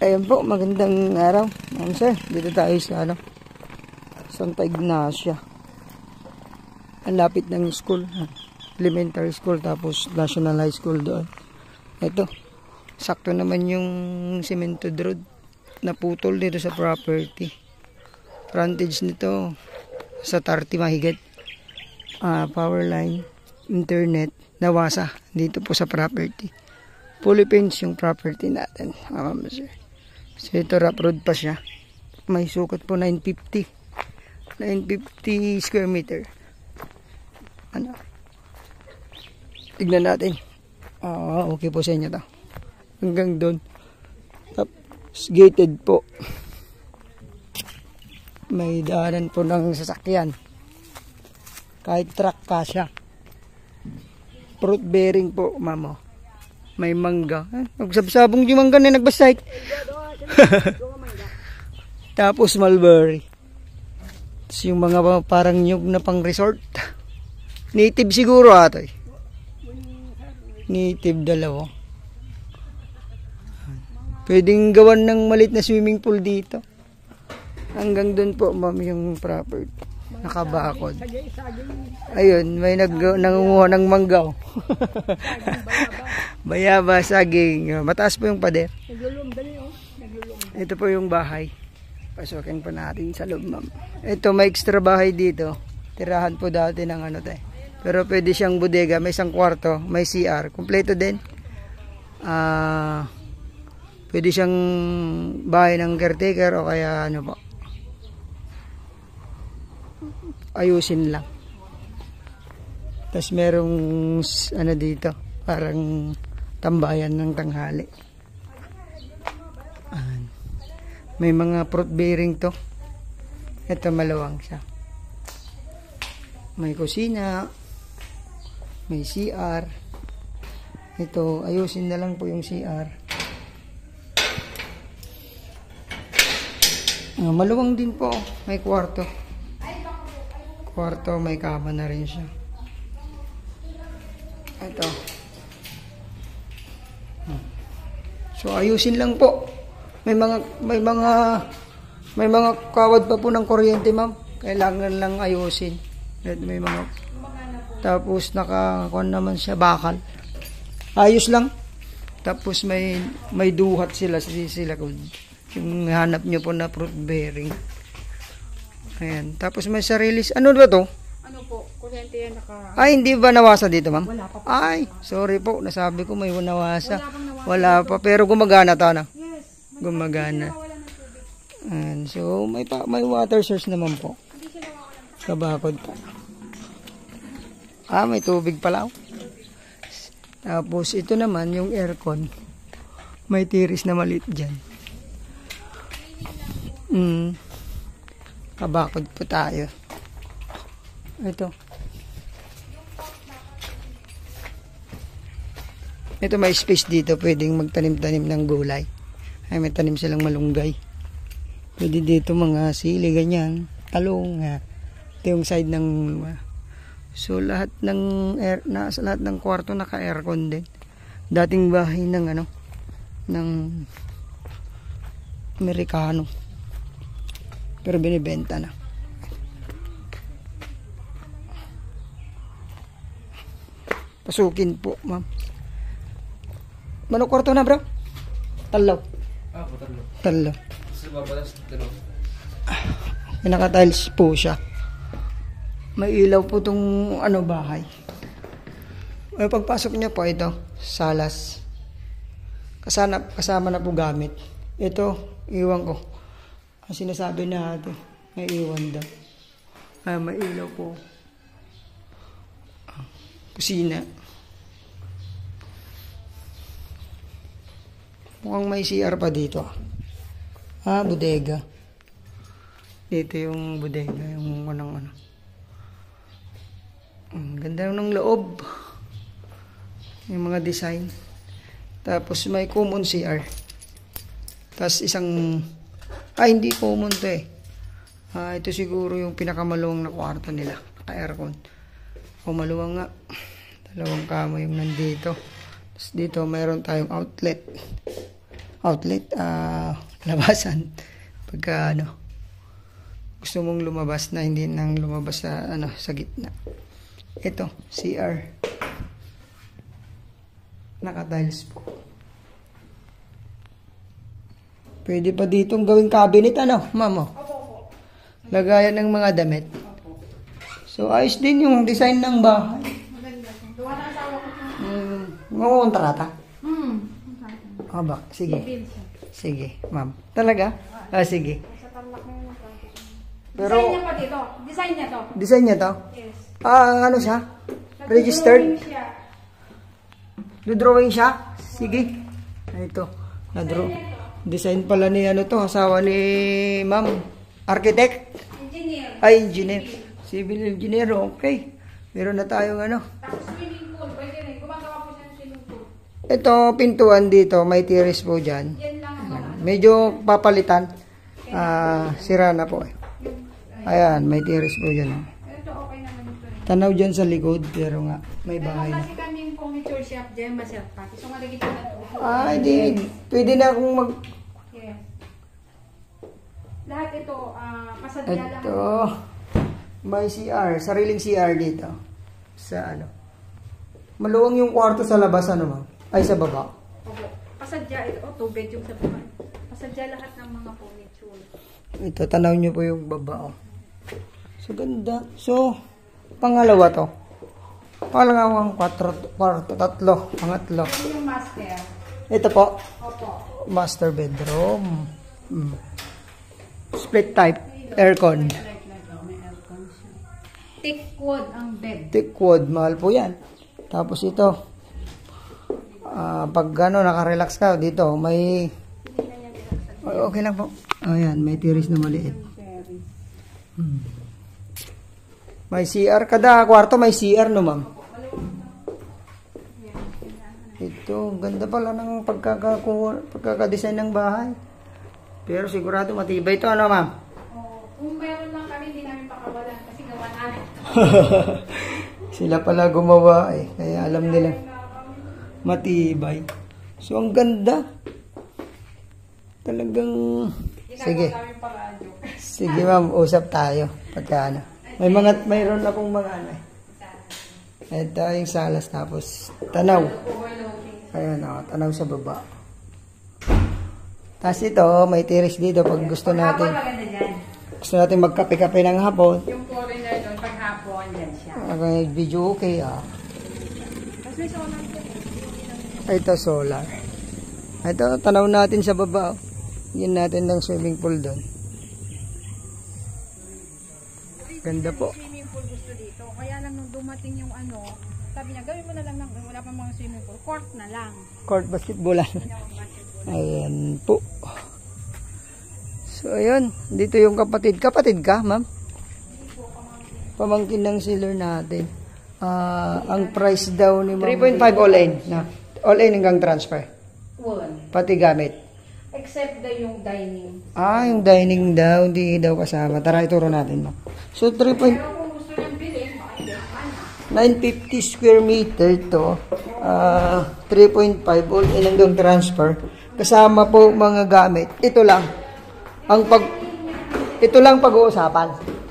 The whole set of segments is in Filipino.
Ayan po, magandang araw. Sir, dito tayo sa Santa Ignacia. Ang lapit ng school, elementary school, tapos National High School doon. Ito, sakto naman yung cemented road na putol dito sa property. Frontage nito sa 30 mahigit. Power line, internet, nawasa dito po sa property. Fully fenced yung property natin, sir. So ito rough road pa siya. May sukat po 950 square meter. Tignan natin. Okay po sa inyo to. Hanggang doon. Tapos gated po. May daanan po ng sasakyan. Kahit truck kasya. Fruit bearing po, mamo. May mangga. Nagsabsabong yung mangga na nagbasite. Tapos mulberry. Tapos yung mga parang nyug na pang resort. Native siguro ato eh. Native dalawa. Pwedeng gawan ng malit na swimming pool dito. Hanggang doon po ma'am yung property. Nakabakod. Ayun, may nangunguha ng manggaw. Bayaba, saging. Mataas po yung pader. Ito po yung bahay. Pasukin po natin sa loob, ma'am. Ito, may extra bahay dito. Tirahan po dati ng Pero pwede siyang bodega. May isang kwarto, may CR. Kompleto din. Pwede siyang bahay ng caretaker o kaya po. Ayusin lang. Tapos merong dito, parang tambayan ng tanghali. May mga fruit bearing to. Ito malawang siya. May kusina, may CR. Ito, ayusin na lang po yung CR. Maluwang din po, may kwarto. Kwarto, may kama na rin siya. Ito. So ayusin lang po. May mga kawad pa po ng kuryente, ma'am. Kailangan lang ayusin. May mga tapos nakakuan naman siya bakal. Ayos lang. Tapos may duhat sila yung hanap nyo po na fruit bearing. Ayan. Tapos may sarilis. Ano ba to? Ano po? Kuryente yan Ay, hindi ba nawasa dito, ma'am? Wala pa po. Ay, sorry po. Nasabi ko may nawasa. Wala pa. Pero gumagana to, Yes. Gumagana. And so, may water source naman po. Kabakod pa. May tubig pala. Tapos, ito naman, yung aircon. May tiris na maliit dyan. Kabakod po tayo. Ito. Ito may space dito. Pwedeng magtanim-tanim ng gulay. Ay, may tanim silang malunggay. Pwede dito mga sili, ganyan. Talong. Ito yung side ng so, lahat ng lahat ng kwarto naka-aircon din. Dating bahay ng ng Amerikano. Pero binibenta na. Pasukin po, ma'am. Manong kwarto na, bro? Talo. Talo. Naka-tiles po siya. May ilaw po itong bahay. May pagpasok niya po ito, salas. Kasama na po gamit. Ito, iwan ko. Ang sinasabi natin, may iwan daw. May ilaw po. Kusina. Mukhang may CR pa dito. Bodega. Dito yung bodega, yung ganda ng loob. Yung mga design. Tapos may common CR. Tapos hindi common to eh. Ito siguro yung pinakamaluwang na kwarto nila. Naka-aircon. Maluwang nga. Dalawang kama yung nandito. Tapos dito mayroon tayong outlet. outlet, labasan. Pagka ano, gusto mong lumabas na hindi nang lumabas sa ano sa gitna. Ito, CR. Naka-tiles po. Pwede pa ditong gawing cabinet ano, ma'am? Opo. Lagayan ng mga damit. So ayos din yung design ng bahay. Maganda. Gawa na asawa ko. Ngungontrata. Kontrata. Sige. Bill siya. Sige, ma'am. Talaga? Sige. Sa Tarlac na yun. Pero Design niya pa dito. Design niya to. design niya to? Yes. Ano siya? Registered? Nag-drawing siya. Do-drawing siya? Sige. Ito. Na-draw. Design pala ni ano to, asawa ni ma'am. Architect? Engineer. Ay, engineer. Civil engineer, okay. Meron na tayong ano. Tapos swimming pool. Pwede rin. Gumagawa po siya ng swimming pool. Ito, pintuan dito. May terrace po dyan. Yan lang ang Medyo papalitan. Sira na po. Ayan, may terrace po dyan. ito okay naman ito rin. Tanaw dyan sa likod, pero nga, may Meron bahay na. kasi kaming furniture shop dyan, masyat pa. So, malagay na ito. Hindi. Pwede na akong mag... Yes. Lahat ito, pasadya lang. Ito. May CR. Sariling CR dito. Sa ano. Maluwang yung kwarto sa labas, ano ma'am? Ay, sa baba. Opo. Pasadya ito. Oh, 2 bedroom sa baba. Pasadya lahat ng mga furniture. Ito, tanaw nyo po yung baba. Oh. So, ganda. So, pangalawa to. Pangalawang kwarto, tatlo, pangatlo. Ito yung master. Ito po, Opo. master bedroom. Split type, aircon. May aircon siya. Thick wood ang bed. Thick wood, mahal po yan. Tapos ito, pag nakarelax ka dito, may... Okay lang po. Ayan, may tiris na maliit. May CR. Kada kwarto may CR, no ma'am? Ito, ganda pala ng pagkakadesign ng bahay. Pero sigurado matibay ito, ano ma'am? Kung meron lang kami, hindi namin pakawalan kasi gawa namin. Sila pala gumawa eh. Kaya alam nila. Matibay. So, ang ganda. Talagang... Sige. Sige ma'am, usap tayo. Pagka ano. Mayroon akong mga ano eh. Ito yung salas tapos tanaw. Ayan o, tanaw sa baba. Tapos ito, may terrace dito pag gusto natin. Magkape-kape ng hapon. Yung foreigner doon, pag hapon, yan siya. Video okay Tapos may solar po. Ito solar. Ito, tanaw natin sa baba. Yan natin ng swimming pool doon. Ganda po. Swimming pool gusto dito. Kaya lang nung dumating yung ano, sabi niya, gawin mo na lang wala pang mga swimming pool. Court na lang. Court basketball. Ayan po. So, ayun. Dito yung kapatid. Kapatid ka, ma'am? Pamangkin ng seller natin. Ang price daw ni ma'am. 3.5 all in. All in hanggang transfer. Pati gamit. Except yung dining. Yung dining daw. Hindi daw kasama. Tara, ituro natin, ma'am. So, 3. Pero kung gusto niyang bilhin, baka hindi. 950 square meter to. 3.5 all in hanggang transfer. Kasama po mga gamit. Ito lang. Ito lang pag-uusapan.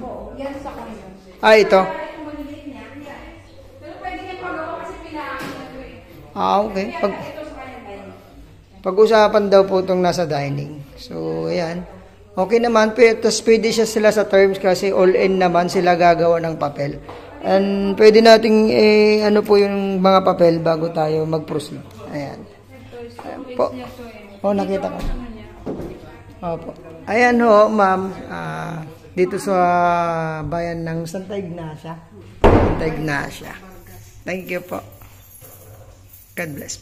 Oo, yan sa kanya. Ito. Ito maliliit niya. Pero pwede niya pagawa kasi pinaakin na ito eh. Okay. Ito sa kanya dining. Pag-usapan daw po itong nasa dining. So, ayan. Okay naman. Tapos pwede siya sila sa terms kasi all-in naman sila gagawa ng papel. And pwede nating ano po yung mga papel bago tayo mag-proceed. Ayan. Ayan po. Nakita ko. Opo. Ayan ho, ma'am. Dito sa bayan ng Santa Ignacia. Thank you po. God bless.